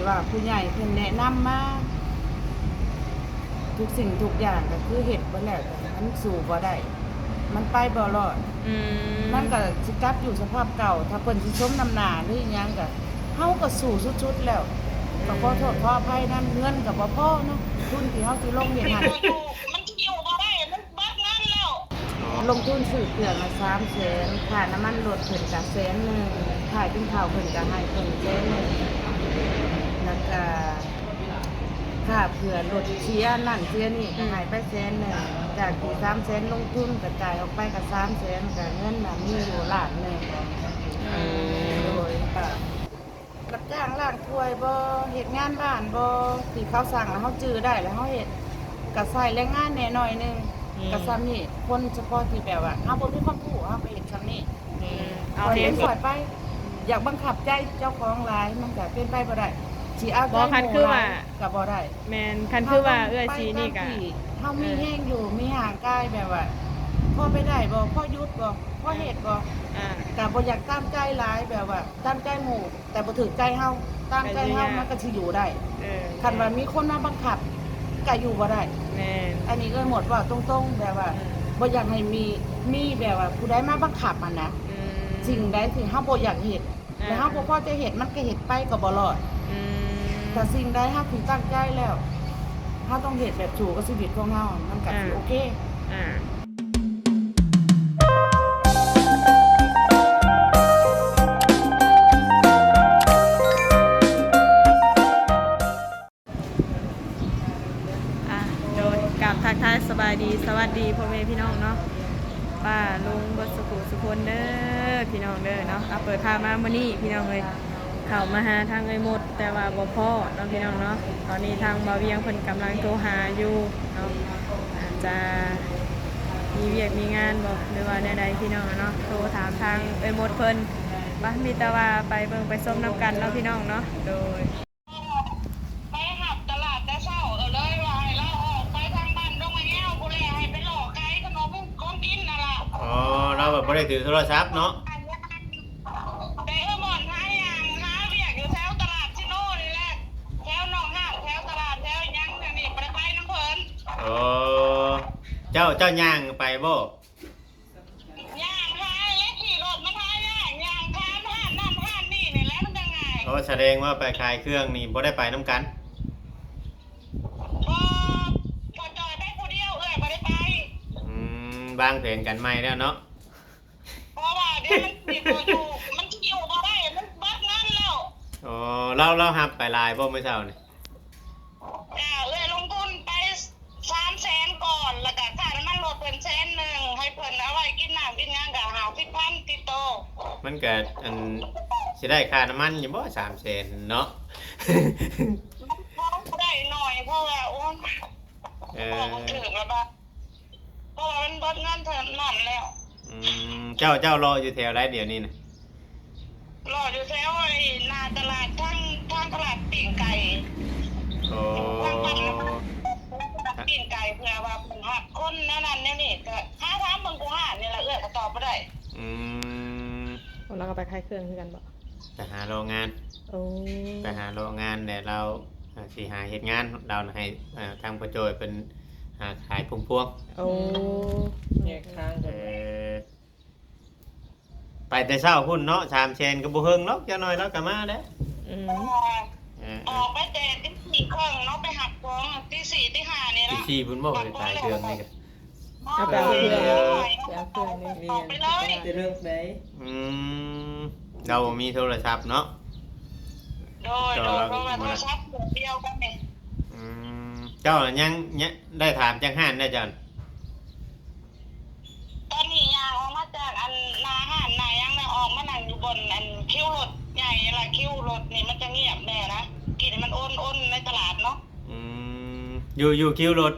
ว่าผู้ใหญ่เพิ่นแนะนำมาทุกสิ่งทุกอย่างก็คือเฮ็ดบ่แล้วแต่มันสู่บ่ได้มันไปบ่รอดมันก็สิกลับอยู่สภาพเก่าถ้าเพิ่นสิชมน้ำหน้าหรืออิหยังก็เฮาก็สู้สุดๆแล้วก็ขอโทษขออภัยนำเงินก็บ่พอเนาะทุนที่เฮาสิลงเฮ็ดหั่น มันอยู่บ่ได้มันเบิดเงินแล้ว ลงทุนซื้อเครื่องมา300,000ค่าน้ำมันรถเพิ่นก็100,000ค่ากินข้าวเพิ่นก็ให้เพิ่น100,000แล้วก็ค่าเผื่อรถเชียนั่นเชียนี่ก็ให้ไป100,000จากที่300,000ลงทุนก็จ่ายออกไปก็300,000ก็เงินน่ะมีอยู่ล้านหนึงโดยก็รับจ้างล้างถ้วยบ่เฮ็ดงานบ้านบ่ที่เขาสั่งแล้วเฮาจื้อได้แล้วเฮาเฮ็ดก็ใช้แรงงานแหน่หน่อยนึง ก็ซ้ำนี่คนเฉพาะที่แบบว่าเฮาบ่มีความรู้เฮาก็เฮ็ดซ้ำนี่เอาเฮ็ดสวยไป อยากบังคับใจเจ้าของหลายมันก็เป็นไปบ่ได้สิเอาใจหมู่หลายก็บ่ได้ แม่นคันคือว่าเอื้อชีนี่ก็ เฮามีแห้งอยู่มีห่างกายแบบว่าพอไปได้บ่พอหยุดบ่พอเฮ็ดบ่ อ่า ก็บ่อยากตามใจหลายแบบว่าตามใจหมู่แต่บ่ถูกใจเฮาตามใจเฮามันก็สิอยู่ได้คันว่ามีคนมาบังคับก็อยู่บ่ได้ แม่น อันนี้ก็หมดว่าตรงๆแบบว่าบ่อยากให้มีแบบว่าผู้ใดมาบังคับมันนะสิ่งใดที่เฮาบ่อยากเฮ็ดแต่เฮาบ่พอจะเฮ็ดมันก็เฮ็ดไปก็บ่รอดแต่สิ่งใดเฮาถึงตั้งใจแล้วเฮาต้องเฮ็ดแบบถูกกับชีวิตของเฮามันก็สิโอเค อ่าโดยกับทักทายสบายดีสวัสดีพ่อแม่พี่น้องเนาะป้าลุงบดสุขุสุคนเด้อพี่น้องเด้อเนาะเอาเปิดพามามื้อนี้พี่น้องเลยเข้ามาหาทางไอ้หมดแต่ว่าบ่พอเนาะพี่น้องเนาะตอนนี้ทางบ่าวเวียงเพิ่นกำลังโทรหาอยู่เนาะอาจจะมีเวียกมีงานบ่หรือว่าแนวใดพี่น้องเนาะโทรถามทางไอ้หมดเพิ่นบ่มีแต่ว่าไปเบิ่งไปส้มน้ำกันเนาะพี่น้องเนาะโดย ไปหับตลาดแต่เช้าเลยว่าให้เราออกไปทางบ้านดงมะแง้วกูเลยให้ไปหลอกไก่ขนมของกินน่ะล่ะ อ๋อเราแบบไม่ได้ถือโทรศัพท์เนาะ แต่หมอนหาอย่างหาเรียกอยู่แถวตลาดชิโน่นี่แหละแถวหนองหานแถวตลาดแถวยังนี่ไปน้ำเพลิน อ๋อเจ้าย่างไปบ่ ย่างหาและขี่รถมาทายย่างทานห้านนั่นห้านนี่นี่แหละมันยังไง เพราะแสดงว่าไปขายเครื่องนี่บ่ได้ไปน้ำกัน พอจอยไปผู้เดียวไม่ได้ไป บางแผนกันใหม่แล้วเนาะ เพราะว่าเดี๋ยวมันติดอยู่มันอยู่บ่ได้มันเบิดเงินแล้ว อ๋อเราหับไปลายบ่เมื่อเช้านี่ ลงทุนไป300,000ก่อนแล้วก็ค่าน้ำมันรถเป็น100,000ให้เพิ่นเอาไว้กินน้ำกินงานก็50,000ติดโต มันเกิดสิได้ค่าน้ำมันอยู่บ่300,000เนาะ ได้หน่อยเพราะว่าโอ้ย มันถึงแล้วบ้าเพราะว่ามันเบิดเงินเท่านั้นแล้ว เจ้ารออยู่แถวไรเดี๋ยวนี้นะ รออยู่แถวไอ้หน้าตลาดทางตลาดปิ่งไก่ โอ้ ทางปั่นปิ่งไก่เพื่อว่าผมหักคนนั่นนี่ก็หาทางเบิ่งกูหานี่แหละก็ตอบบ่ได้ เราก็ไปคลายเครื่องคือกันบ่ ไปหาโรงงาน โอ้ ไปหาโรงงานแต่เราสิหาเหตุงานเราให้ทางประโจยเป็นหาขายพุ่มพวง โอ้ แยกทาง ไปแต่เช้าพุ่นเนาะ300,000ก็บ่เฮิงหรอกจักหน่อยแล้วก็มาเด้ ออกไปแต่ตี 4 ครึ่งเนาะไปหักของตี 4 ตี 5นี่ ที่ นะ สี่พุ่นบ่ไปขายเครื่องนี่ก็ เอาไปเอาเครื่องเอาเครื่องนี่ เรี อย อก น ไปเลย จะเรื่องไหน เรามีโทรศัพท์เนาะ โดยเพราะว่าโทรศัพท์เดียวกันนี่ เจ้ายังเนี่ยได้ถามจังห้านได้จัน ตอนนี้ยางออกมาจากอันนาห้านนายังออกมานั่งอยู่บนอันคิ้วรถใหญ่ละคิ้วรถนี่มันจะเงียบแน่นะกินมันอ้นในตลาดเนาะ อยู่คิวรถ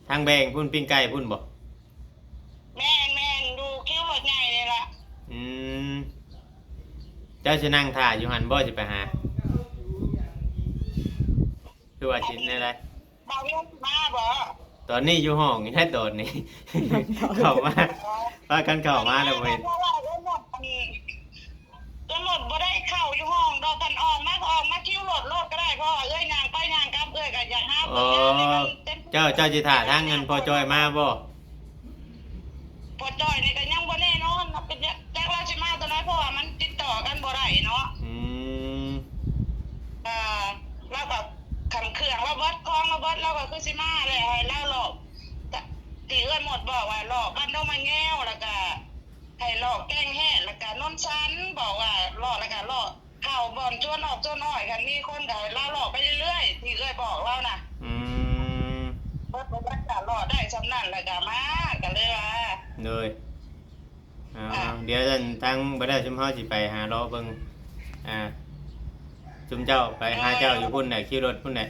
ทางแบงพุ่นปิ้งไก่พุ่นบ่ แม่นดูคิ้วรถใหญ่เลยล่ะ เจ้าจะนั่งถ่ายอยู่หันบ่จะไปหาคือว่าชินอะไร บ่าวเวียนมาบ่ ตอนนี้อยู่ห้องนี่ให้ตอนนี้ เข้ามาพากันเข้ามาแล้วเว้น เพราะว่าเรื่องรถบ่ได้เข้าอยู่ห้องดอกกันออกมาคิ้วร โอ้เจ้าสิถ่าทางเงินพอจอยมาบ่ พอจอยนี่ก็ยังบ่แน่นอนเป็นจักราชิมาตัวไหนเพราะว่ามันติดต่อกันบ่ได้เนาะ อืม แล้วก็ขันเครื่องแล้วเบิดคลองแล้วเบิดแล้วก็คือสิมาเลยให้เล่าหลอกตีเอื้อนหมดบอกว่าหลอกบ้านโนมาแง้วแล้วก็ให้หลอกแกล้งแห่แล้วก็นนชันบอกว่าหลอกแล้วก็หลอกเข้าบ่อนชวนออกชวนน้อยกันมีคนก็ให้เล่าหลอกไปเรื่อยๆที่เอื้อยบอกเล่าน่ะ อืม เบิดบ่ได้หลอกได้สำนั่นแล้วก็มากันเลยว่า เลยเดี๋ยวท่านทั้งบ่ได้ชุมเฮาสิไปหารอเบิ่งชุมเจ้าไปหาเจ้าอยู่พุ่นน่ะขี่รถพุ่นน่ะ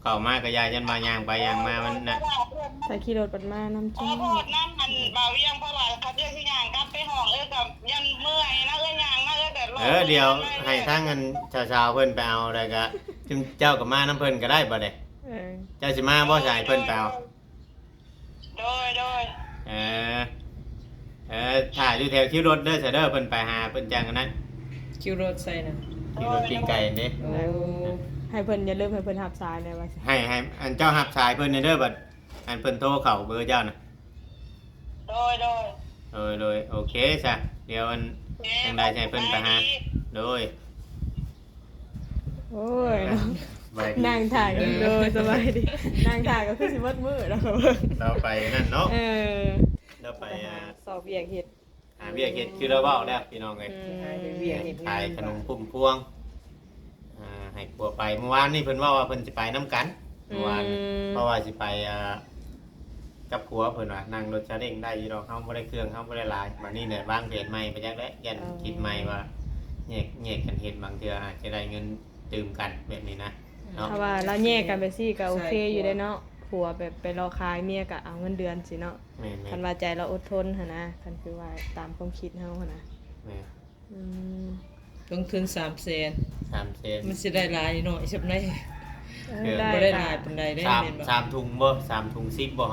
เข้ามาก็ยายยันมาย่างไปย่างมามันน่ะ ใส่ขี่รถปัดมาน้ำ ขอ จิ้ม โทษนะมันเบาเวียงเพราะว่าเขาเรียกที่ย่างกลับไปห้องกับยันเมื่อยนะย่างนะแต่รอ เดี๋ยวให้ทางเงินชาวๆเพิ่นไปเอาแล้วก็ชุมเจ้าก็มาน้ำเพิ่นก็ได้บ่เด้ เออ เจ้าสิมาบ่ใช่เพิ่นไปเอา โดย ถ่ายอยู่แถวคิวรถเด้อเสยเด้อเพิ่นไปหาเพิ่นจังอันนั้น คิวรถใส่น่ะ คิวรถปิ้งไก่นี่ โอ้ ให้เพิ่นอย่าลืมให้เพิ่นหับสายเลยว่าสิ ให้อันเจ้ารับสายเพิ่นเด้อบัดอันเพิ่นโทรเข้าเบอร์เจ้าน่ะ โดย โดยโอเคจ้ะเดี๋ยวอันจังได๋ให้เพิ่นไปหาโดย โอ้ย บายดี นั่งถ่ายกันโดยสบายดีนั่งถ่ายก็คือสิเบิดมื้อแล้วก็เบิ่ง เราไปนั่นเนาะ เออ เราไป สอบเวียกเฮ็ด หาเวียกเฮ็ดคือเราเว้าแล้วพี่น้องเอ้ย หายไปเวียกเฮ็ด ขายขนมพุ่มพวงให้ผัวไปเมื่อวานนี่เพิ่นว่าเพิ่นสิไปนํกันเมื่อวานเพราะว่าสิไปกับผัวเพิ่นว่านั่งรถซาเล้งได้อยู่ดอกเฮาบ่ได้เครื่องเฮาบ่ได้หลายบัดนี้เนี่ยวางแผนใหม่ไปจักแล้วยันคิดใหม่ว่าแยกกันเฮ็ดบางเทื่ออาจจะได้เงินตื่มกันแบบนี้นะเนาะ ถ้าว่าเราแยกกันไปซี่ก็โอเคอยู่ได้เนาะผัวแบบไปรอคายเมียก็เอาเงินเดือนสิเนาะ แม่น คันว่าใจเราอดทนหั่นนะคันคือว่าตามความคิดเฮาหั่นนะ แม่น อืม ลงทุน3แสน 3เซน มันสิได้หลายหน่อยสับไหน ได้ บ่ได้ห ค่ะ ลายปานใดได้ สาม แม่นบ่ สามถุงบ่3ถุง10บ่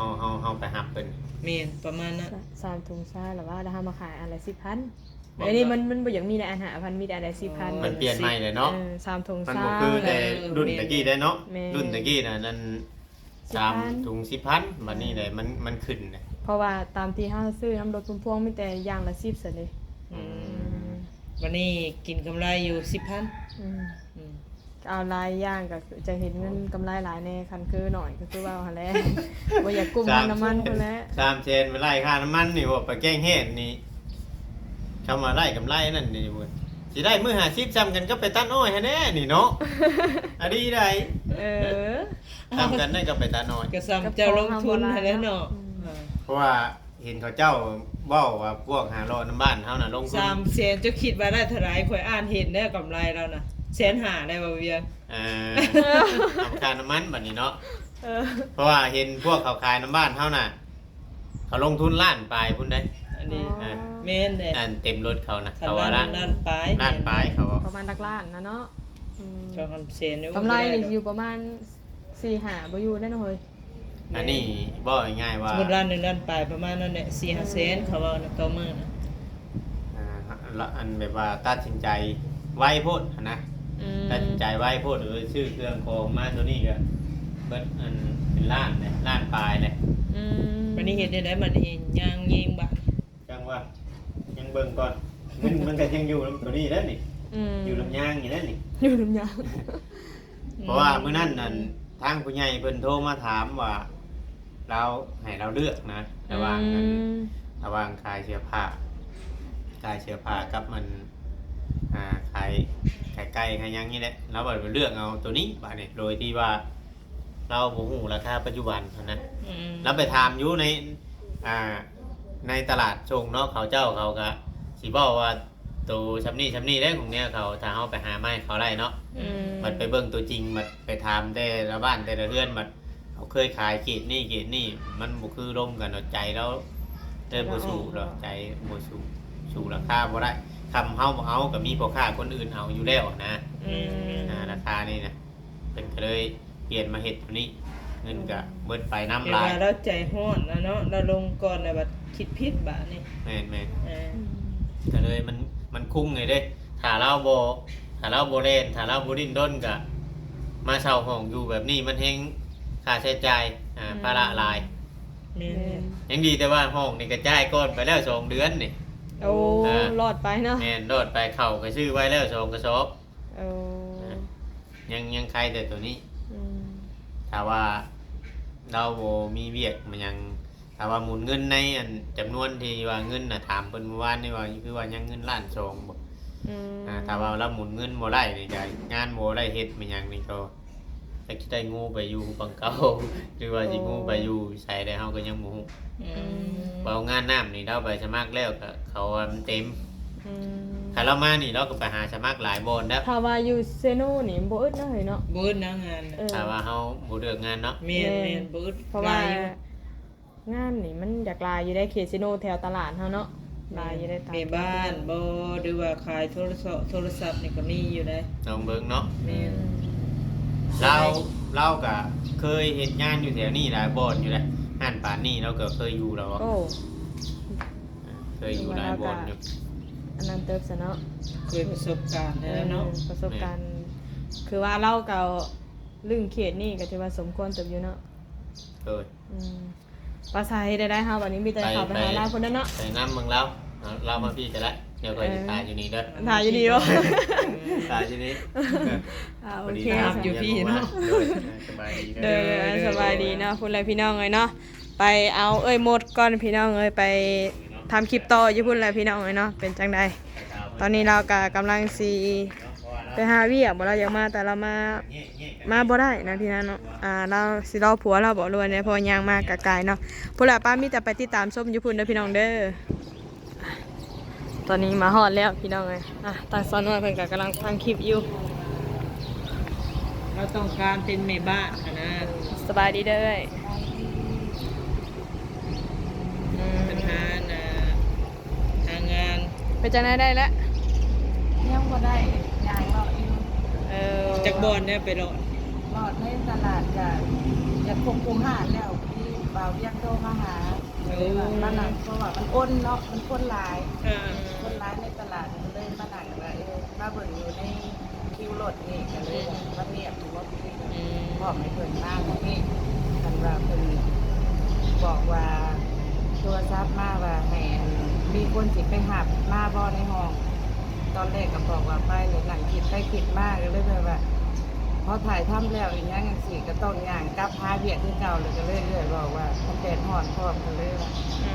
เฮาไปหับเพิ่น แม่นประมาณนั้น สามถุงซ่าหรือว่าเราทำมาขายอันละ10,000อันนี้มันบ่อย่างมีแต่อัน5,000มีแต่อันละ10,000 มันเปลี่ยนใหม่เลยเนาะ สามถุง มัน ซ่า บ่คือแต่รุ่นตะกี้ได้เนาะ แม่ รุ่นตะกี้น่ะนั่น 10,000 3ถุง10,000บัดนี้ได้มันขึ้นน่ะ เพราะว่าตามที่เฮาซื้อน้ำรถพุ่มพวงมีแต่อย่างละ10ซะเลย วันนี้กินกำไรอยู่ 10,000 อืม อืม เอาหลายอย่างก็คือจะเห็นเงินกำไรหลายแน่คันคือหน่อยก็คือว่าหั่นแหละ บ่อยากกุมค่าน้ำมันพุ่นแหละ 3เซนมาไล่ค่าน้ำมันนี่บ่ไปแกล้งเฮ็ดนี่คำว่าไล่กำไรนั่นนี่เว้ยสิได้มื้อ50ซ้ำกันก็ไปตัดอ้อยให้แน่นี่เนาะ อันนี้ได้ เออ ทำกันได้ก็ไปตัดอ้อย ก็ซ้ำเจ้าลงทุนให้แล้วเนาะ เพราะว่าเห็นเขาเจ้าเว้าว่าพวกหารอน้ำบ้านเฮาน่ะลงทุน 3แสนเจ้าคิดว่าได้เท่าไหร่ข่อยอ่านเห็นได้กำไรแล้วนะ150,000ได้บ่เวียง ทำค่าน้ำมันบัดนี้เนาะ เออ เพราะว่าเห็นพวกเขาขายน้ำบ้านเฮาน่ะเขาลงทุนล้านปลายพุ่นได้ อันนี้ อ๋อ แม่นแหละ อันเต็มรถเขานะ คัน เขาว่า ว่า ล้าน ล้านปลาย ล้านปลายเขาว่า ประมาณหลักล้านนะเนาะอืม เจ้าคำเซน กำไรนี่อยู่ประมาณ4-5บ่อยู่ได้เนาะเฮ้ย อันนี้บอกง่ายๆว่า สมมุติล้านหนึงล้านปลายประมาณนั้นแหละ4-5แสนเขาว่านะต่อมื้อนะ อันแบบว่าตัดสินใจไวโพดนะ อืม ตัดสินใจไวโพดหรือชื่อเครื่องโครงมาตัวนี้ก็เบิดอันเป็นล้านเลยล้านปลายเลย อืม วันนี้เฮ็ดได้ได้มันเองย่างยิงบาด จังว่ายังเบิ่งก่อนมันก็ยังอยู่ลำตัวนี้แล้วนี่ ม อยู่ลำยางอยู่แล้วนี่ อยู่ลำยาง เพราะว่ามื้อนั้นนั่นทางผู้ใหญ่เพิ่นโทรมาถามว่าเราให้เราเลือกนะระหว่างอัน ระหว่างขายเสื้อผ้ากับมันขายไก่ขายหยังนี่แหละเราบอกเลือกเอาตัวนี้บาดนี้โดยที่ว่าเราบ่ฮู้ราคาปัจจุบันนะ อืม เราไปถามอยู่ในตลาดส่งเนาะเขาเจ้าเขาก็สิบอกว่าตัวชำนี่ได้ของเนี้ยเขาถ้าเฮาไปหาไม้เขาได้เนาะ อืม มันไปเบิ่งตัวจริงมันไปถามแต่ละบ้านแต่ละเรือนมันเขาเคยขายเกรดนี่มันบ่คือร่มกันเนาะใจแล้วเดินบ่สู่ดอกใจบ่สู่ราคาบ่ได้คำเฮาบ่เอาก็มีพ่อค้าคนอื่นเอาอยู่แล้วนะ อืม ราคานี่นะเป็นก็เลยเปลี่ยนมาเฮ็ดตัวนี้เงินก็เบิดไปน้ำ เดี๋ยว ลาย ว่าเราใจฮ้อนนะเนาะเราลงก่อนแล้วบัดคิดผิดบาดนี่ แม่น เออ ก็เลยมันคุ้งไงเด้ถ้าเราบ่เล่นถ้าเราบ่ดิ้นด้นก็มาเช่าห้องอยู่แบบนี้มันแฮง ค่าใช้จ่ายภาระหลาย แม่น ยังดีแต่ว่าห้องนี่กระจายก้อนไปแล้ว2 เดือนนี่ โอ้รอดไปเนาะ แม่นโดดไปเข้าก็ซื้อไว้แล้ว2 กระสอบ โอ้ ยังใครแต่ตัวนี้ อืม ถ้าว่าเราโบมีเวียกมันยังถ้าว่าหมุนเงินในอันจำนวนที่ว่าเงินน่ะถามเพิ่นเมื่อวานนี่ว่าคือว่ายังเงินล้านสองบ่ อืม ถ้าว่าเราหมุนเงินบ่ได้นี่ก็งานบ่ได้เฮ็ดมันยังนี่ก็จะได้งูไปอยู่บังเก่า หรือว่าสิงูไปอยู่ใส่ได้เฮาก็ยังบ่ฮู้ อืม เบางานน้ำนี่เราไปสมัครแล้วก็เขาว่ามันเต็ม อืม ถ้าเรามานี่เราก็ไปหาสมัครหลายบอนแล้ว ถ้าว่าอยู่เซโนนี่บ่อึดเนาะเฮ้ยเนาะ บ่อึดนะงานน่ะ เออ ถ้าว่าเฮาบ่เลือกงานเนาะ แม่นแม่นบ่อึด เพราะว่า หลยอยู่ งานนี่มันอยากลายอยู่ได้เขตเซโนแถวตลาดเฮาเนาะลายอยู่ได้ตาม แม่บ้านบ่หรือว่าขายโทรศัพท์นี่ก็มีอยู่ได้ ลองเบิ่งเนาะ แม่น เราก็เคยเฮ็ดงานอยู่แถวนี้หลายบอนอยู่แหละห้านป่านนี้เราก็เคยอยู่แล้วอะ โอ้ เคยอยู่หลายบอนอยู่ อันนั้นเติบซะเนาะ เคยประสบการณ์แล้วเนาะ ประสบการณ์คือว่าเราเก่าลึงเขตนี่ก็ถือว่าสมควรเติบอยู่เนาะ เคย อืมภาษาเฮ็ดได้เฮาวันนี้มีแต่เข้าไปหาเราคนนั้นเนาะ ไปน้ำเมืองเรามาพี่ก็ได้เดี๋ยวคอยติดตามอยู่นี่เด้อ ถ่ายอยู่ดีบ่ ตายอยู่นี่ โอเค พ ค่ะ ดีอยู่พี่เนาะสบายดี เด้อสบายดีเนาะพุ่นเลยพี่น้องเอ้ยเนาะไปเอาเอ้ยหมดก่อนพี่น้องเอ้ยไปทำคลิปต่ออยู่พุ่นเลยพี่น้องเอ้ยเนาะเป็นจังใดตอนนี้เราก็กำลังสิไปหาเวียกบ่เราอยากมาแต่เรามาบ่ได้นะพี่น้องเนาะเราสิรอผัวเราบ่รวยเนี่ยเพอยางมากไกลๆเนาะพุ่นละป้ามีแต่ไปติดตามชมอยู่พุ่นเด้อพี่น้องเด้อตอนนี้มาฮอดแล้วพี่น้องเอ้ยตาซ้อนว่าเพิ่นก็กำลังทำคลิปอยู่ เราต้องการเป็นแม่บ้านอะนะ สบายดีเด้ออืม ปัญหาน่ะหางาน ไปจังได้แล้ว ยังบ่ได้ยางเลาะอยู่ จากบอนเนี่ยไปรอด รอดในตลาดจะควบคุมหาดแล้วที่บ่าวเรียกโทรมาหาเลยว่าบ้านนั้นเพราะว่ามันอ้นเนาะมันคนหลาย อ่า คนร้ายในตลาดมันเลยมาหนักว่ามาเบิ่งอยู่ในคิวรถนี่ก็เลยว่าเรียบรถนี่พ่อไม่เพิ่นมาตรงนี้กันว่าเพิ่นบอกว่าโทรศัพท์มาว่าให้มีคนสิไปหับมาบ่ในห้องตอนแรกก็บอกว่าไปเลยหลังคิดไปคิดมากก็เลยแบบว่าพอถ่ายทำแล้วอีกอย่างจังซี่ก็ต้องย่างกลับหาเวียกคือเก่าเลยก็เลยบอกว่ามันแดดร้อนพร้อมกันเลยว่า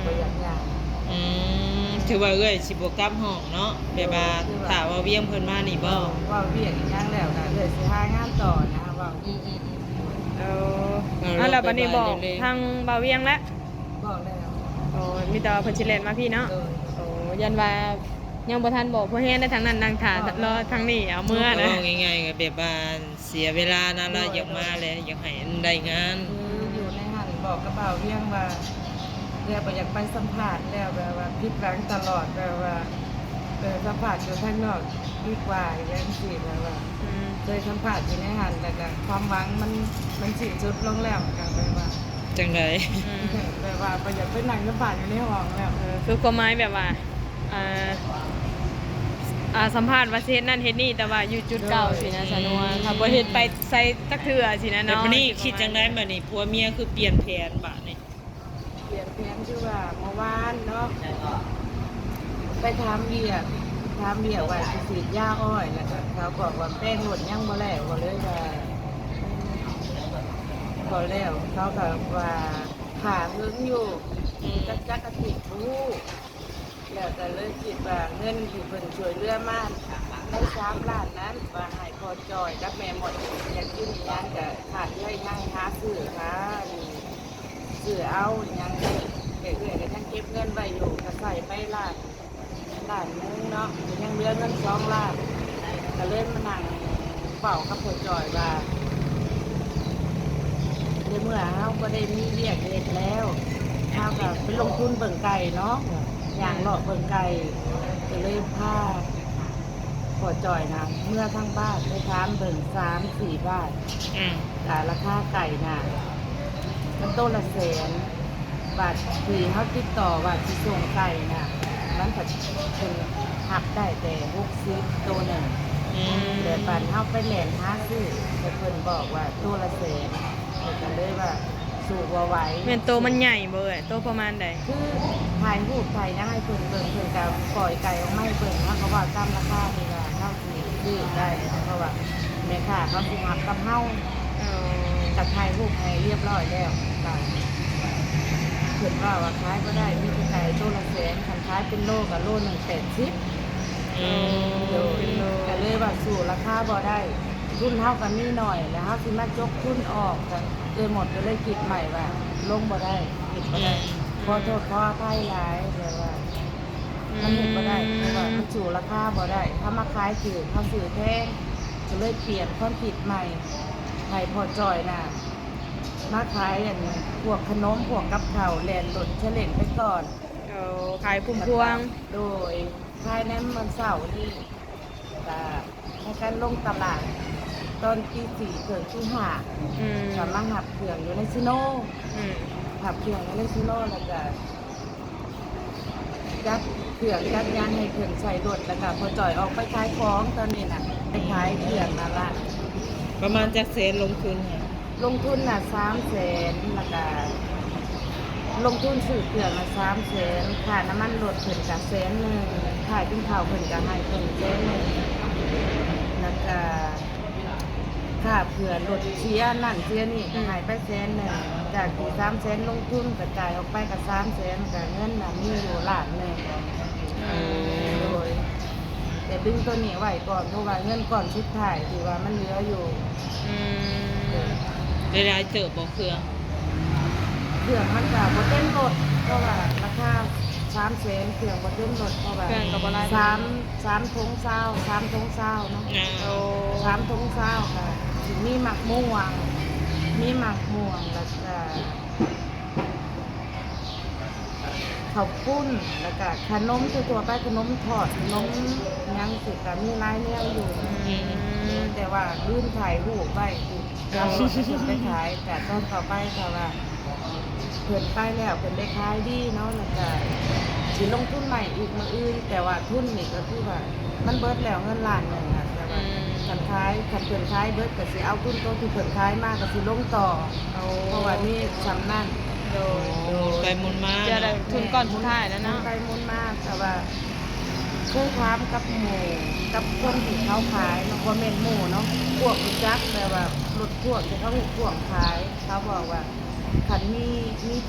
บ่อยากย่าง ถือว่าเอ้ยสิบ่กลับห้องเนาะแบบว่าถ้าว่าเวียงเพิ่นมานี่บ่ ว่าเวียกอีกอย่างแล้วนะเลยสิหางานต่อนะว่า แล้วบัดนี้บอกทางบ่าวเวียงแล้ว บอกแล้ว โอ้มีแต่ว่าเพิ่นสิเล่นมาพี่เนาะ เออ โอ้ยันว่ายังบ่ทันบอกเพราะแฮงได้ทางนั้นนางถ่ารอทางนี้เอาเมื่อนะ าง่ายๆก็แบบว่าเสียเวลานะเราอยากมาแล้วอยากให้ได้งาน คืออยู่ในหันบอกกระเป๋าเวียงว่าเรียกว่าอยากไปสัมผัสแล้วแบบว่าพิดหลังตลอดแบบว่าสัมผัสอยู่ข้างนอกดีกว่าอย่างสิแบบว่าเคยสัมผัสอยู่ในหันแต่ก็ความหวังมันสิ้นสุดลงแล้วกันแบบว่า จังได แบบว่าอยากไปนั่งสัมผัสอยู่ในห้องแล้ว คือความหมายแบบว่าสัมภาษณ์ว่าสิเฮ็ดนั่นเฮ็ดนี่แต่ว่าอยู่จุดเก่าสินะสนวนถ้าบ่เฮ็ดไปใส่จักเทื่อสินะ แต่ เนาะ ปนี้คิดจังได๋บัดนี้ผัวเมียคือเปลี่ยนแผนบัดนี้ เปลี่ยนแผนคือว่าเมื่อวานเนาะไปทำเบียกว่าสิฉีดยาอ้อยแล้วก็เขาบอกว่าแป้งหมดยังบ่แล้วก็เลยว่าพอแล้วเขาก็ว่าขาหึงอยู่จักกะติกรู้แล้วก็เลยคิดว่าเงินที่เพิ่นช่วยเหลือมาได้3 ล้านนั้นว่าให้พอจอยกับแม่หมดอยากกินหยังก็ขาดเยอะยังหาซื้อหาซื้อเอาหยังเรื่อยๆก็ยังเก็บเงินไว้อยู่ก็ใส่ไปล้านนึงเนาะยังเหลือเงิน2 ล้านก็เลยมานั่งเป่ากับพอจอยว่าในเมื่อเฮาก็ได้มีเรียกเฮ็ดแล้วเฮาก็ไปลงทุนเบิ่งไก่เนาะอย่างหลอกเบิ่งไก่ก็เลยพาพอจอยนะเมื่อทั้งบ้านไปถามเบิ่ง3-4 บาทราคาไก่น่ะมันต้นละ100,000 บาทที่เขาติดต่อว่าที่ส่งไก่น่ะมันผัดเป็นหักได้แต่60ตัวหนึ่งเดี๋ยวปันเขาไปแหลนหาซื้อแต่เพิ่นบอกว่าตัวละ100,000 ก็เลยว่าสู่บ่ไหว แม่นโตมันใหญ่บ่เอ้ยโตประมาณใด คือถ่ายรูปถ่ายยังให้เพิ่นเบิ่งเพิ่นก็ปล่อยไก่ออกมาให้เบิ่งเนาะเขาว่าตามราคานี่ว่าเฮาสิซื้อได้เพราะว่าแม่ค้าเขาสิหักกับเฮา เออ ก็ถ่ายรูปให้เรียบร้อยแล้วก็เพิ่นว่าขายบ่ได้มีแต่ไก่โลละแสนคันขายเป็นโลก็โลหนึง80 อืม โดยก็เลยว่าสู่ราคาบ่ได้ทุนเฮาก็มีหน่อยแล้วเฮาสิมายกทุนออกก็เลยหมดก็เลยคิดใหม่ว่าลงบ่ได้คิดบ่ได้ขอโทษขออภัยหลายแต่ว่ามันเฮ็ดบ่ได้เพราะว่ามันสู่ราคาบ่ได้ถ้ามาขายถือเฮาซื้อแพงก็เลยเปลี่ยนความคิดใหม่ให้พอจอยน่ะมาขายอันพวกขนมพวกกับข้าวแล่นรถเฉล่งไปก่อน เอาขายพุ่มพวง โดยภายในวันเสาร์นี่ก็ให้การลงตลาดตอนตี4ถึงตี5 อืม ก็มาหับเครื่องอยู่ในซิโน อืม หับเครื่องอยู่ในซิโนแล้วก็จัดเครื่องจัดยานให้เครื่องใส่รถแล้วก็พอจ่อยออกไปขายของตอนนี้น่ะไปขายเครื่องนั่นละ ประมาณจักแสนลงทุนค่ะ ลงทุนน่ะ300,000แล้วก็ลงทุนซื้อเครื่องน่ะ300,000ค่าน้ำมันรถเพิ่นก็100,000ค่ากินข้าวเพิ่นก็ให้เพิ่น100,000แล้วก็ค่าเผื่อรถเสียนั่นเสียนี่ก็ให้ไป100,000จากที่300,000ลงทุนก็จ่ายออกไปก็300,000ก็เงินน่ะมีอยู่ล้านหนึงโดยแต่ดึงตัวนี้ไว้ก่อนเพราะว่าเงินก่อนสุดท้ายที่ว่ามันเหลืออยู่ อืม ได้รายเจอบ่เครื่อง เครื่องมันก็บ่เต็มรถเพราะว่าราคา300,000เครื่องบ่เต็มรถเพราะว่า เครื่องก็บ่หลาย 3ถุงซาว3ถุงซาวเนาะ โอ้ 3ถุงซาวค่ะสิมีหมักม่วงแล้วก็ข้าวปุ้นแล้วก็ขนมทั่วๆไปขนมทอดขนมหยังสิก็มีหลายแนวอยู่ อืม แต่ว่าลืมถ่ายรูปไว้เอารถเพิ่นไปขายแต่ตอนต่อไปค่ะว่าเพิ่นไปแล้วเพิ่นได้ขายดีเนาะแล้วก็สิลงทุนใหม่อีกมื้ออื่นแต่ว่าทุนนี่ก็คือว่ามันเบิดแล้วเงินล้านหนึงอะแต่ว่าคันเพิ่นขายเบิดก็สิเอาทุนตัวที่เพิ่นขายมาก็สิลงต่อ เอา เพราะว่านี่สำนั่น โดย ไปหมุนมา จะได้ เนาะ ทุนก้อนสุดท้ายแล้วเนาะ ไปมุนมากแต่ว่าเคยถามกับหมู่กับคนที่เขาขายเนาะบ่แม่นหมู่เนาะพวกรู้จักแต่ว่ารถพวกที่เขาพวกขายเขาบอกว่าคันมี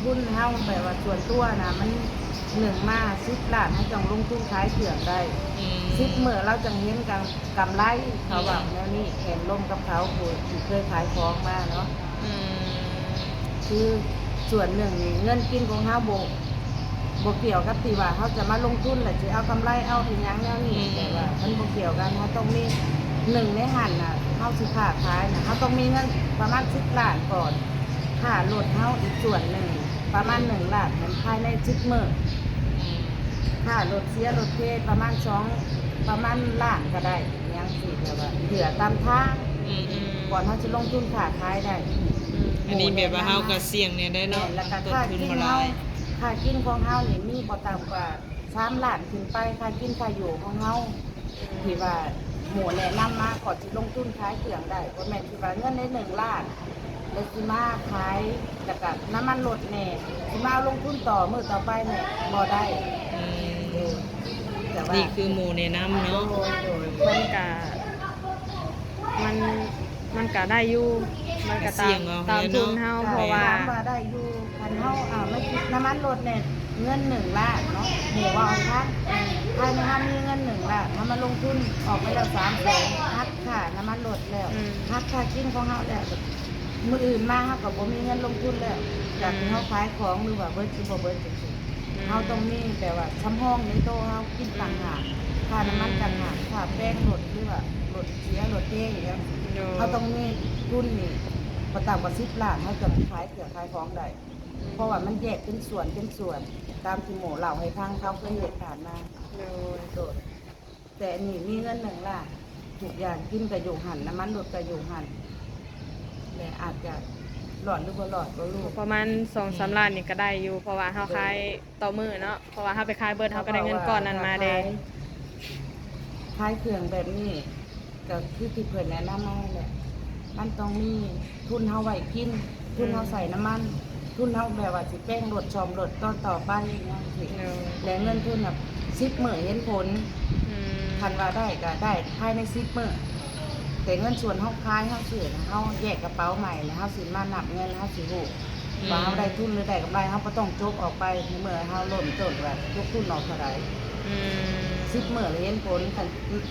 ทุนเฮาแบบว่าส่วนตัวนะมัน1มา10ล้านให้จังลงทุนขายเถื่อนได้ อืม 10มื้อเราจังเห็นกำไรเขาว่าแนวนี้เห็นลมกับเขาผู้ที่เคยขายของมาเนาะ อืม คือส่วนหนึ่งนี่เงินกินของเฮาบ่เกี่ยวกับที่ว่าเฮาจะมาลงทุนแล้วสิเอากำไรเอาอีหยังแนวนี้แต่ว่ามันบ่เกี่ยวกันเฮาต้องมีหนึ่งในหันน่ะเฮาสิค้าขายน่ะเฮาต้องมีเงินประมาณ10ล้านก่อนค่ารถเฮาอีกส่วนหนึ่งประมาณ1ล้านมันภายใน10มื้อค่ารถเสียรถเทศประมาณล้านก็ได้อีหยังสิแต่ว่าเหลือตามทาง อืมอืม ก่อนเฮาสิลงทุนค้าขายได้ อันนี้แบบว่าเฮาก็เสี่ยงเนี่ยได้เนาะ แล้วก็ ต้น ค่า ทุน กิน บ่ห เฮา ลาย ค่ากินของเฮานี่มีบ่ต่ำกว่า3ล้านขึ้นไปค่ากินค่าอยู่ของเฮาที่ว่าหมู่แนะนำมาก่อนสิลงทุนขายเครื่องได้บ่แม่นที่ว่าเงินใน1ล้านแล้วสิมาขายแล้วก็น้ำมันรถแน่สิมาเอาลงทุนต่อมื้อต่อไปเนี่ยบ่ได้ อืม แต่ว่า นี่คือหมู่แนะนำเนาะ มันกะมันกะได้อยู่มันกะตามทุนเฮาเพราะว่า ถมว่าได้อยู่คันเฮาไม่คิดน้ำมันรถเนี่ยเงิน1ล้านเนาะหมู่ว่าเอาพันภายในห้ามีเงิน1ล้านถ้ามาลงทุนออกไปแล้ว300,000หักค่าน้ำมันรถแล้วหักค่ากินของเฮาแล้วมื้ออื่นมาเฮาก็บ่มีเงินลงทุนแล้วจากที่เฮาขายของหรือว่าเบิดสิบ่เบิดจังซี่เฮาต้องมีแต่ว่าซ้ำห้องในโตะเฮากินต่างหากค่าน้ำมันต่างหากค่าแป้งรถหรือว่ารถเสียรถเท่อย่างเงี้ย เขาต้องมีทุนนี่ประต่ำกว่า10ล้านเขาจะขายเกือบขายของได้เพราะว่ามันแยกเป็นส่วนตามที่หมู่เหล่าให้ทางเขาเคยเหตุผ่านมาโดดแต่อันนี้มีเงิน1ล้านทุกอย่างกินกระอยู่หันน้ำมันรถกระอยู่หันแต่อาจจะหลอดหรือบ่หลอดก็รู้ ประมาณ2-3ล้านนี่ก็ได้อยู่เพราะว่าเฮาขายต่อมื้อเนาะเพราะว่าเฮาไปขายเบิดเฮาก็ได้เงินก้อนนั้นมาเด้ ขายเครื่องแบบนี้ก็คือที่เพิ่นแนะนำมาแหละ มันต้องมีทุนเฮาไว้กินทุนเฮาใส่น้ำมันทุนเฮาแบบว่าสิแป้งรถชอมรถต่อไปอย่างเงี้ยสิและเงินทุนแบบ10 มื้อเห็นผลคันว่าได้ก็ได้ภายใน10 มื้อแต่เงินส่วนเฮาคายเฮาซื้อนะเฮาแยกกระเป๋าใหม่แล้วเฮาสิมานับเงินเฮาสิฮู้ว่าเฮาได้ทุนหรือได้กำไรเฮาบ่ต้องจกออกไปในเมื่อเฮาเริ่มต้นว่าจกทุนออกเท่าใด10 มื้อแล้วเห็นผลคัน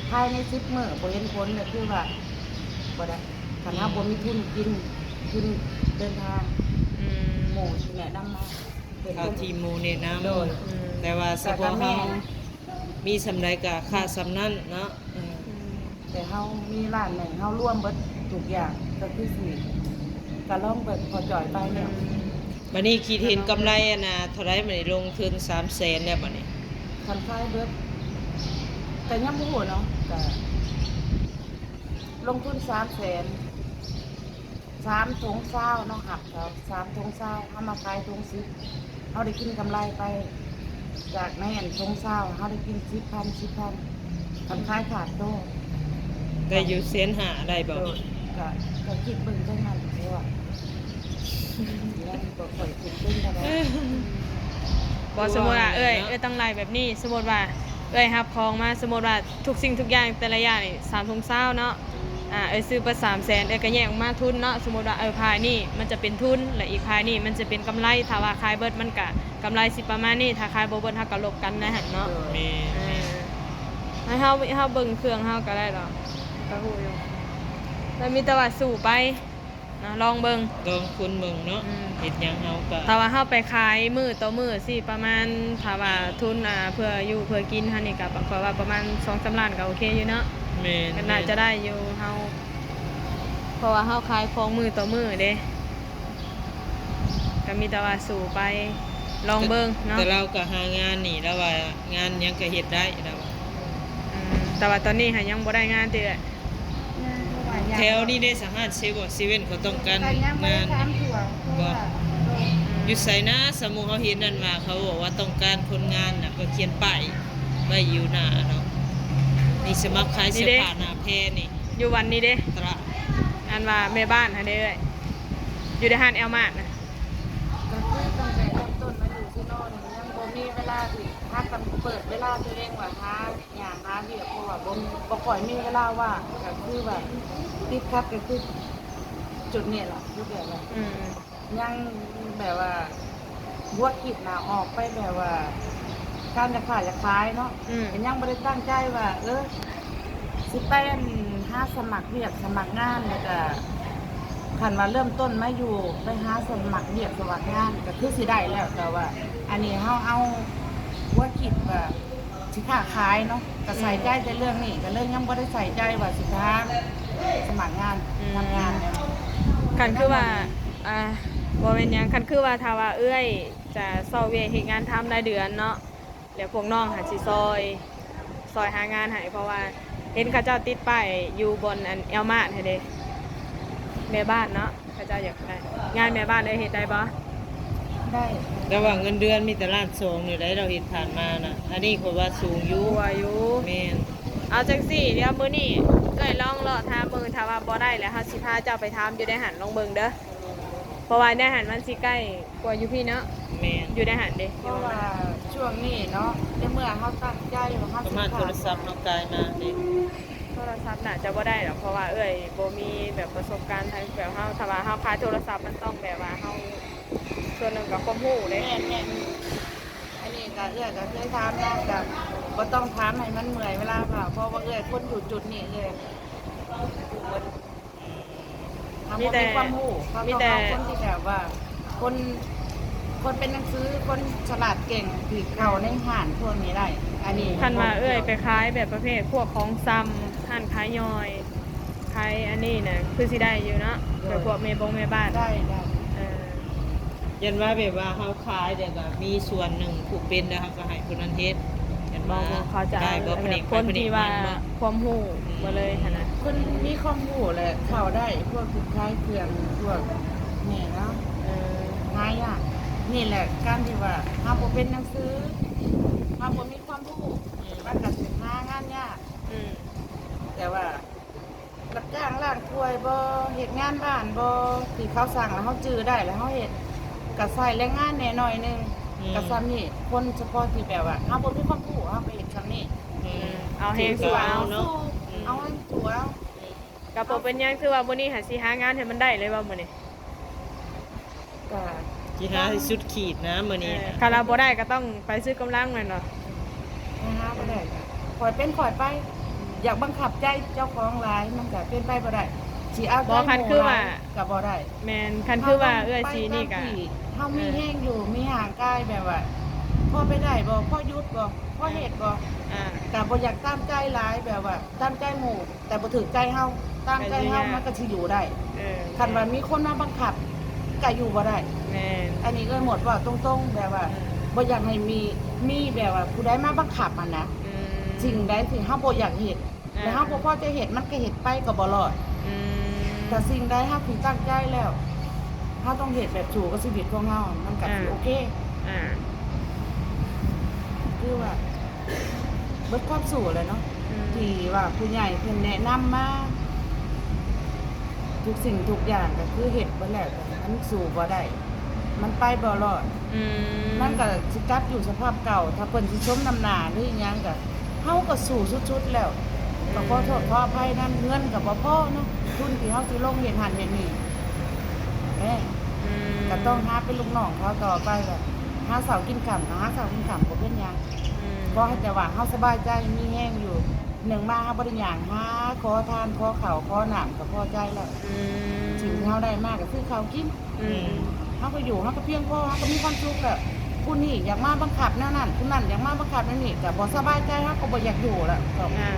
ภายใน10 มื้อบ่เห็นผลก็คือว่าบ่ได้คันเฮาบ่มีทุนกินทุนเดินทางหมู่ที่แนะนำมาเป็น เอาทีมหมู่แนะนำ โดย แต่ว่าเฉพาะเฮามีสำใดก็ค่าสำนั้นเนาะ แต่เฮามีร้านหนึ่งเฮาร่วมเบิดทุกอย่างก็คือสิก็ลองเบิดพอจ่อยไปแล้ว บัดนี้คิดเห็นกำไรอะนะเท่าไรบัดนี้ลงทุน300,000แล้วบัดนี้ คันคายเบิดแต่ยังบ่ฮู้เนาะก็ลงทุน300,000 3 ถุงเช้าเนาะหักเขา3 ถุงเช้าเฮามาขายถุง10เฮาได้กินกำไรไป จากในอันถุงเช้าเฮาได้กิน10,000คันคายขาดโต ได้อยู่1,500,000ได้บ่ ก็คิดเบิ่งจังนั้นเพราะว่าแล้วก็ค่อยคิดเบิ่งกัน บ่สมมุติว่าเอ้ยต้องไล่แบบนี้สมมุติว่าเอ้ยรับของมาสมมุติว่าทุกสิ่งทุกอย่างแต่ละอย่างนี่3ถุงเช้าเนาะเอ้ยซื้อไป300,000เอ้ยก็แยกออกมาทุนเนาะสมมุติว่าพายนี่มันจะเป็นทุนและอีกพายนี่มันจะเป็นกำไรถ้าว่าขายเบิดมันก็กำไรสิประมาณนี้ถ้าขายบ่เบิดเฮาก็ลบกันนะหั่นเนาะ แม่ ให้เฮาเบิ่งเครื่องเฮาก็ได้ดอกก็ฮู้อยู่แล้วมีแต่ว่าสู้ไปนะลองเบิ่ง ลองคุณเบิ่งเนาะเฮ็ดหยังเฮาก็ ถ้าว่าเฮาไปขายมื้อต่อมื้อสิประมาณถ้าว่าทุนเพื่ออยู่เพื่อกินหั่นนี่ก็เพราะว่าประมาณ 2-3 ล้านก็โอเคอยู่เนาะ แม่น ก็น่าจะได้อยู่เฮาเพราะว่าเฮาขายของมื้อต่อมื้อเด้ก็มีแต่ว่าสู้ไปลองเบิ่งเนาะ แต่เราก็หางานนี่แล้วว่างานหยังก็เฮ็ดได้แล้วว่า แต่ว่าตอนนี้หายังบ่ได้งานติเอ้ย แถวนี้ได้สหารเซเว่นเขาต้องการงานบ่อยู่ไสนะสมมุติเขาเห็นนั่นว่าเขาบอกว่าต้องการคนงานน่ะก็เขียนป้ายไว้อยู่หน้าเนาะนี่สมัครขายเสื้อผ้าหน้าแพรนี่ อยู่วันนี้เด้ ตลาด อันว่าแม่บ้านหั่นเด้เอ้ยอยู่ในห้านแอลมาร์ทนะ ก็คือตั้งแต่เริ่มต้นมาอยู่ที่โน่นยังบ่มีเวลาที่ถ้ากันเปิดเวลาตัวเองว่าหาอย่างหาเวียกเพราะว่าบ่ค่อยมีเวลาว่างก็คือว่าติดขัดก็คือจุดนี้แหละจุดเดียวแหละยังแบบว่าบวกคิดน่ะออกไปแบบว่าการจะขายจะขายเนาะก็ยังบ่ได้ตั้งใจว่าสิไปหาสมัครเวียกสมัครงานแล้วก็คันว่าเริ่มต้นมาอยู่ไปหาสมัครเรียกสมัครงานก็คือสิได้แล้วแต่ว่า อันนี้เฮาเอาว่าคิดว่าสิค้าขายเนาะก็ใส่ใจแต่เรื่องนี้ก็เรื่องยังบ่ได้ใส่ใจว่าสิค้าสมัครงานทำงานเนี่ย คันคือว่าบ่แม่นหยังคันคือว่าถ้าว่าเอ้ยจะเซาเวียกเฮ็ดงานทำรายเดือนเนาะแล้วพวกน้องหาสิซอยหางานให้เพราะว่าเห็นเขาเจ้าติดป้ายอยู่บนอันแอลมาร์ทให้เด้แม่บ้านเนาะเขาเจ้าอยากได้งานแม่บ้านเอ้ยเฮ็ดได้บ่ ได้ แต่ว่าเงินเดือนมีแต่ล้าน2อยู่ได้เราเฮ็ดผ่านมาน่ะอันนี้ก็ว่าสูงอยู่ กลัวอยู่ แม่น เอาจังซี่เดี๋ยวมื้อนี้เอ้ยลองเลาะถามเบิ่งถ้าว่าบ่ได้แล้วเฮาสิพาเจ้าไปถามอยู่ในหันลองเบิ่งเด้อเพราะว่าในหันมันสิใกล้กว่าอยู่พี่เนาะ แม่น อยู่ในหันเด้ เพราะว่าช่วงนี้เนาะในเมื่อเฮาตั้งใจว่าเฮา ประ สิ มาณโท ค้าร ศัพท์เฮากายมาเด้ โทรศัพท์น่ะจะบ่ได้หรอกเพราะว่าเอ้ยบ่มีแบบประสบการณ์ทางแบบเฮาถ้าว่าเฮาขายโทรศัพท์มันต้องแบบว่าเฮาส่วนหนึงกับความรู้เด้ แม่นอันนี้ก็ก็เคยถามน้องก็บ่ต้องถามให้มันเมื่อยเวลาเปล่าเพราะว่าคนอยู่จุดนี้มีความรู้เขาต้องเอาคนที่แบบว่าคนเป็นหนังสือคนฉลาดเก่งที่เข้าในห้านพวกนี้ได้อันนี้ คันว่าเอ้ยไปขายแบบประเภทพวกของซ้ำห้านขายย่อยขายอันนี้น่ะคือสิได้อยู่เนาะแบบพวกแม่บ้าน ได้ ยันว่าแบบว่าเฮาขายแต่ก็มีส่วนหนึ่งผู้เป็นแล้วเฮาก็ให้คนนั้นเฮ็ดยัน บอ ว่าก เขาจะ ได้บ่ผลิต คนที่ว่า บ่ ความรู้บ่เลยหั่นน่ะ คนมีความรู้แหละเข้าได้พวกสินค้าเครื่องพวกนี่เนาะง่ายอ่ะนี่แหละการที่ว่าเฮาบ่เป็นหนังสือเฮาบ่มีความรู้มันก็สิหางานยาก อืม แต่ว่า จ้างล้างถ้วยบ่เฮ็ดงานบ้านบ่ที่เขาสั่งแล้วเฮาจื้อได้แล้วเฮาเฮ็ดก็ใส่แรงงานแหน่หน่อยหนึงก็ซ้ำนี่คนเฉพาะที่แบบว่าเฮาบ่มีความรู้เฮาไปเฮ็ดซ้ำนี่ เอาแฮงสู้เอา เนาะเอาให้ตัวเอา ก็บ่เป็นหยังคือว่ามื้อนี้หาสิหางานให้มันได้เลยว่ามื้อนี้ ก็ สิหาให้สุดขีดนะมื้อนี้ ถ้าเราบ่ได้ก็ต้องไปซื้อกำลังแม่นเนาะ หาบ่ได้ก็ข่อยเป็นข่อยไป อยากบังคับใจเจ้าของหลายมันก็เป็นไปบ่ได้สิเอาใจ บ่คันคือว่า ก็บ่ได้ แม่นคันคือว่าเอื้อยสีนี่ก็ เฮามีแห้งอยู่มีห่างกายแบบว่าพ่อไปได้บ่พ่อหยุดบ่พ่อเฮ็ดบ่ อ่า ก็บ่อยากตามใจหลายแบบว่าตามใจหมู่แต่บ่ถูกใจเฮาตามใจเฮามันก็สิอยู่ได้ คันว่ามีคนมาบังคับก็อยู่บ่ได้ แม่น อันนี้ก็หมดว่าตรงๆแบบว่าบ่อยากให้มีแบบว่าผู้ใดมาบังคับมันนะ อืม สิ่งใดที่เฮาบ่อยากเฮ็ดแต่เฮาบ่พอใจเฮ็ดมันก็เฮ็ดไปก็บ่รอด อืม แต่สิ่งใดเฮาถึงตั้งใจแล้วเฮาต้องเฮ็ดแบบสู่กับชีวิตของเฮามันก็สิโอเค อ่า คือว่าเบิดความสู่เลยเนาะ อืม ที่ว่าผู้ใหญ่เพิ่นแนะนำมาทุกสิ่งทุกอย่างก็คือเฮ็ดบ่แล้วแต่มันสู่บ่ได้มันไปบ่รอด อืม มันก็สิกลับอยู่สภาพเก่า ถ้าเพิ่นสิชมน้ำหน้าหรืออิหยังก็เฮาก็สู้สุดๆแล้วก็ขอโทษขออภัยนํเงินก็บ่พอเนาะทุนที่เฮาสิลงเฮ็ดหันเฮ็ดนี่แหม อืม ก็ต้องหาเป็นลูกน้องเขาต่อไปก็หาเสากินข้ำหาเสากินข้ำบ่เป็นหยัง อืม ขอให้แต่ว่าเฮาสบายใจมีแห้งอยู่หนึ่งมาเฮาบ่ได้หยังหาขอทานขอข้าวขอน้ำก็พอใจแล้ว อืม สิ่งที่เฮาได้มากก็คือข้าวกิน อืม เฮาก็อยู่เฮาก็เพียงพอเฮาก็มีความสุขอะผู้นี่อยากมาบังคับแนวนั้นผู้นั้นอยากมาบังคับแนวนี้ก็บ่สบายใจเฮาก็บ่อยากอยู่แล้วก็ อ่า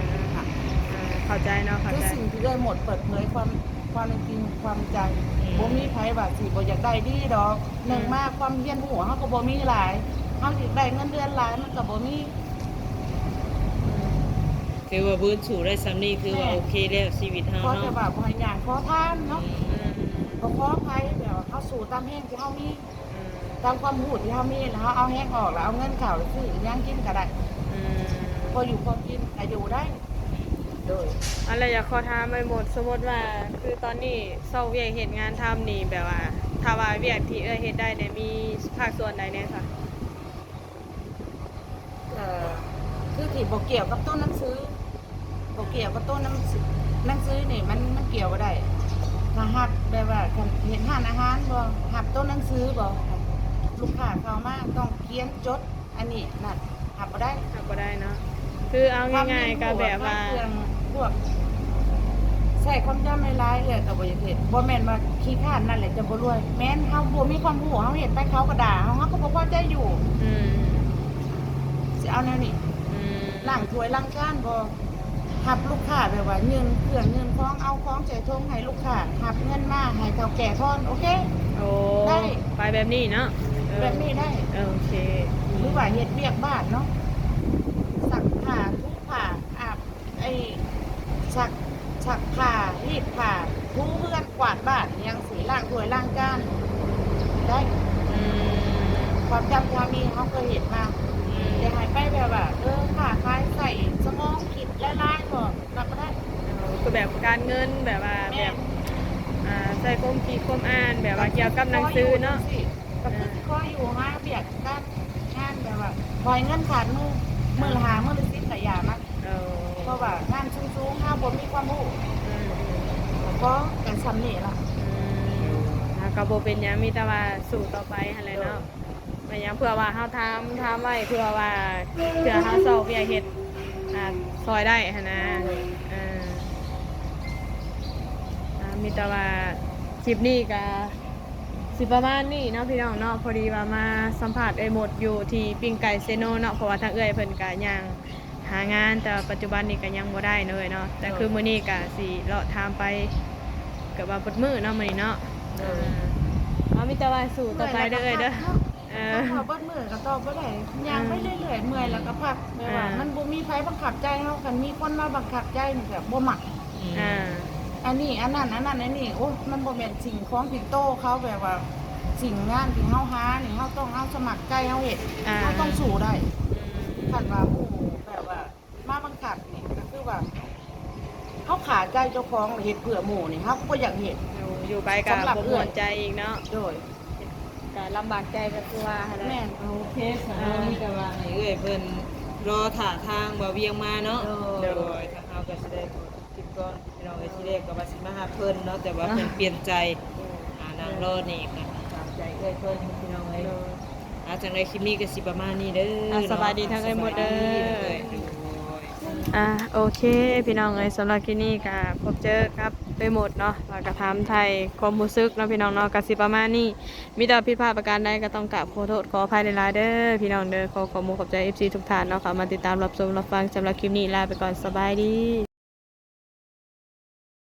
เข้าใจเนาะเข้า คือ ใจ สิ่งที่ได้หมดเปิดเผยความจริงความใจบ่มีไผว่าสิบ่อยากได้ดีดอกหนึ่งมาความเรียนรู้เฮาก็บ่มีหลายเฮาสิได้เงินเดือนหลายมันก็บ่มี คือว่าบื้นสู่ได้ซ้ำนี่คือว่าโอเคแล้วชีวิตเฮา ขอ เนาะ จะว่าบ่ให้หยังขอทานเนาะ อืม บ่ขอไผแบบว่าเฮาสู่ตามแห้งที่เฮามีตามความรู้ที่เฮามีแล้วเฮาเอาแห้งออกแล้วเอาเงินเข้าแล้วซื้ออิหยังกินก็ได้ อืม พออยู่พอกินก็อยู่ได้โดย อะไรอยากขอถามไปหมดสมมติว่าคือตอนนี้เศร้าเวียกเหตุงานทำนี่แบบว่าถ้าว่าเวียกที่เฮ็ดได้เนี่ยมีภาคส่วนใดแน่คะ คือที่บ่เกี่ยวกับต้นหนังสือบ่เกี่ยวกับต้นหนังสือนี่มันเกี่ยวบ่ได้ถ้าหับแบบว่าคันเห็นร้านอาหารบ่หับต้นหนังสือบ่ลูกค้าเข้ามาต้องเขียนจดอันนี้นั่นหับบ่ได้ ทำก็ได้เนาะคือเอาง่ายๆก็แบบว่า เครื่องพวกใส่ความจำหลายๆเลยก็บ่อยากเฮ็ดบ่แม่นว่าขี้ข้านนั่นแหละจะบ่รวย แม้นเฮาบ่มีความรู้เฮาเฮ็ดไปเขาก็ด่าเฮาก็บ่พอใจอยู่ อืม สิเอาแนวนี้ อืม ล้างถ้วยล้างจานบ่หับลูกค้าแบบว่ายืนเครื่องยืนของเอาของใส่ถุงให้ลูกค้าหับเงินมาให้เฒ่าแก่ทอนโอเค โอ้ ได้ ไปแบบนี้เนาะเออ แบบนี้ได้ โอเค หรือว่าเฮ็ดเวียกบ้านเนาะซักผ้าทุกผ้าอาบไอ้ซักผ้ารีดผ้าถูเรือนกวาดบ้านอิหยังสิล้างถ้วยล้างจานได้ อืม ความจำความมีเฮาเคยเห็นมาอย่าให้ไปแบบว่าค้าขายใส่สมองคิดหลายๆก็รับบ่ได้ คือแบบการเงินแบบว่าแบบใส่ก้มคิดก้มอ่านแบบว่าเกี่ยวกับหนังสือเนาะ ก็คือขออยู่หาเบียกกันงานแบบว่าปล่อยเงินขาดมือละหามือละ10ก็อย่ามา เออ เพราะว่างานสูงๆเฮาบ่มีความรู้ก็กันซ้ำนี่ล่ะ ก็บ่เป็นหยังมีแต่ว่าสู่ต่อไปหั่นแหละเนาะไม่หยังเพื่อว่าเฮาถามไว้เพื่อว่าเพื่อเฮาเซาเวียกเฮ็ดซอยได้หั่นนะมีแต่ว่าคลิปนี้ก็สิประมาณนี้เนาะพี่น้องเนาะพอดีว่ามาสัมภาษณ์ไอ้หมดอยู่ที่ปิ้งไก่เซโนเนาะเพราะว่าทางเอื้อยเพิ่นก็ยังหางานแต่ปัจจุบันนี้ก็ยังบ่ได้เลยเนาะแต่คือมื้อนี้ก็สิเลาะถามไปก็ว่าเปิดมื้อเนาะมื้อนี้เนาะมีแต่ว่าสู่ต่อไปเด้อเด้อ ถ้าเบิดมือก็ตอบบ่ได้ย่างไปเรื่อยๆเมื่อยแล้วก็พักแม่ว่ามันบ่มีไผบังคับใจเฮาคันมีคนมาบังคับใจนี่ก็บ่มัก อันนี้อันนั้นอันนี้โอ้มันบ่แม่นสิ่งของสิ่งโตเขาแบบว่าสิ่งงานที่เฮาหานี่เฮาต้องเอาสมัครใจเฮาเฮ็ดเฮาต้องสู้ได้คันว่าผู้แบบว่ามาบังคับนี่ก็คือว่าเฮ เขาขาดใจเจ้าของเฮ็ดเพื่อหมู่นี่เขาก็อยากเฮ็ด อยู่ไปกับ สำหรับ บ่ เอื้ ม่ อ วนใจอีกเนาะ โดย ก็ลำบากใจก็คือว่าหั่นแหละ แม่น โอเคสำหรับนี่ก็ว่าให้เอ้ยเพิ่นรอท่าทางบ่เวียงมาเนาะโดยทางเฮาก็สิได้ติดก่อนพี่น้องเอ้ยสิได้ก็ว่าสิมาหาเพิ่นเนาะแต่ว่าเพิ่นเปลี่ยนใจนางรอนี่ก็ตามใจเอ้ยเพิ่นพี่น้องเอ้ยจังได๋คลิปนี้ก็สิประมาณนี้เด้อ สบายดีทั้งเอ้ยหมดเด้อ อ โอเคพี่น้องเอ้ยสำหรับที่นี่ก็พบเจอครับไปหมดเนาะแล้วก็ถามไทยความรู้สึกเนาะพี่น้องเนาะก็สิประมาณนี้มีแต่ผิดพลาดประการใดก็ต้องกราบขอโทษขออภัยหลายๆเด้อพี่น้องเด้อขอขอบคุณขอบใจ FC ทุกท่านเนาะค่ะมาติดตามรับชมรับฟังสำหรับคลิปนี้ลาไปก่อนสบายดี